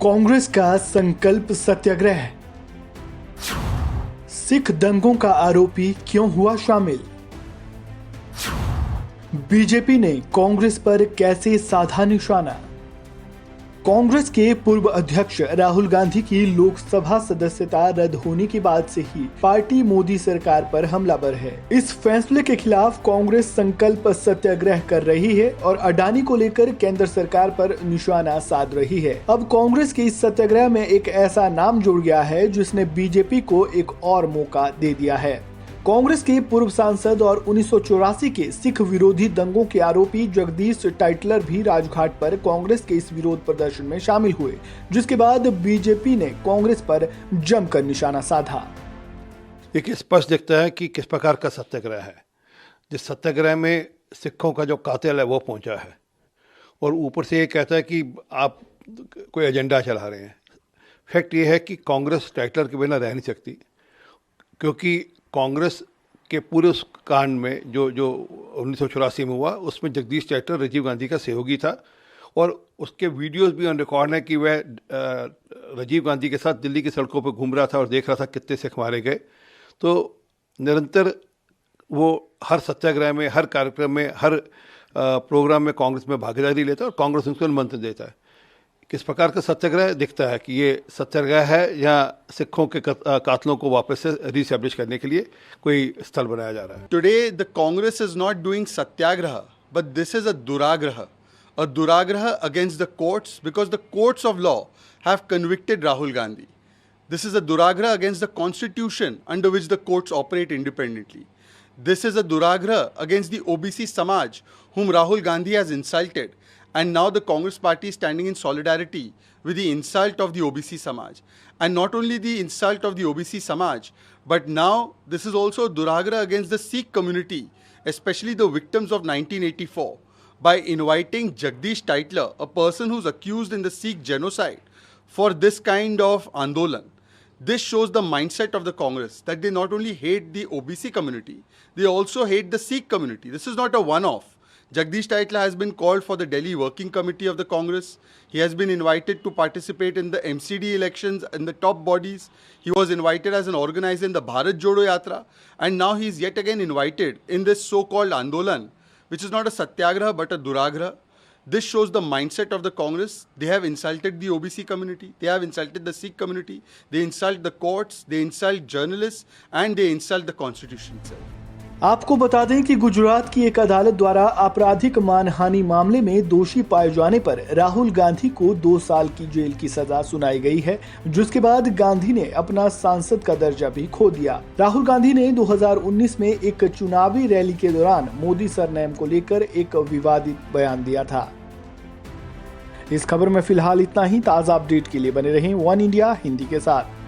कांग्रेस का संकल्प सत्याग्रह। सिख दंगों का आरोपी क्यों हुआ शामिल? बीजेपी ने कांग्रेस पर कैसे साधा निशाना? कांग्रेस के पूर्व अध्यक्ष राहुल गांधी की लोकसभा सदस्यता रद्द होने के बाद से ही पार्टी मोदी सरकार पर हमलावर है। इस फैसले के खिलाफ कांग्रेस संकल्प सत्याग्रह कर रही है और अडानी को लेकर केंद्र सरकार पर निशाना साध रही है। अब कांग्रेस के इस सत्याग्रह में एक ऐसा नाम जुड़ गया है जिसने बीजेपी को एक और मौका दे दिया है। कांग्रेस के पूर्व सांसद और 1984 के सिख विरोधी दंगों के आरोपी जगदीश टाइटलर भी राजघाट पर कांग्रेस के इस विरोध प्रदर्शन में शामिल हुए, जिसके बाद बीजेपी ने कांग्रेस पर जमकर निशाना साधा। एक स्पष्ट दिखता है कि किस प्रकार का सत्याग्रह है। जिस सत्याग्रह में सिखों का जो कातिल है वो पहुंचा है और ऊपर से ये कहता है कि आप कोई एजेंडा चला रहे हैं। फैक्ट ये है कि कांग्रेस टाइटलर के बिना रह नहीं सकती, क्योंकि कांग्रेस के पूरे उस कांड में जो 1984 में हुआ, उसमें जगदीश टाइटलर राजीव गांधी का सहयोगी था और उसके वीडियोस भी ऑन रिकॉर्ड हैं कि वह राजीव गांधी के साथ दिल्ली की सड़कों पर घूम रहा था और देख रहा था कितने सिख मारे गए। तो निरंतर वो हर सत्याग्रह में, हर कार्यक्रम में, हर प्रोग्राम में कांग्रेस में भागीदारी लेता है और कांग्रेस उनको मंत्र देता है। किस प्रकार का सत्याग्रह दिखता है कि ये सत्याग्रह है या सिखों के कातलों को वापस से रीस्टैब्लिश करने के लिए कोई स्थल बनाया जा रहा है। Today the Congress is not doing satyagraha, but this is a duragraha against the courts, because the courts of law have convicted Rahul Gandhi. This is a duragraha against the constitution under which the courts operate independently. This is a duragraha against the OBC Samaj, whom Rahul Gandhi has insulted. And now the Congress party is standing in solidarity with the insult of the OBC Samaj. And not only the insult of the OBC Samaj, but now this is also a duragra against the Sikh community, especially the victims of 1984, by inviting Jagdish Tytler, a person who's accused in the Sikh genocide, for this kind of andolan. This shows the mindset of the Congress, that they not only hate the OBC community, they also hate the Sikh community. This is not a one-off. Jagdish Tytler has been called for the Delhi Working Committee of the Congress. He has been invited to participate in the MCD elections in the top bodies. He was invited as an organizer in the Bharat Jodo Yatra. And now he is yet again invited in this so-called Andolan, which is not a satyagraha but a duragraha. This shows the mindset of the Congress. They have insulted the OBC community. They have insulted the Sikh community. They insult the courts. They insult journalists. And they insult the constitution itself. आपको बता दें कि गुजरात की एक अदालत द्वारा आपराधिक मानहानि मामले में दोषी पाए जाने पर राहुल गांधी को 2 साल की जेल की सजा सुनाई गई है, जिसके बाद गांधी ने अपना सांसद का दर्जा भी खो दिया। राहुल गांधी ने 2019 में एक चुनावी रैली के दौरान मोदी सरनेम को लेकर एक विवादित बयान दिया था। इस खबर में फिलहाल इतना ही। ताज़ा अपडेट के लिए बने रहें वन इंडिया हिंदी के साथ।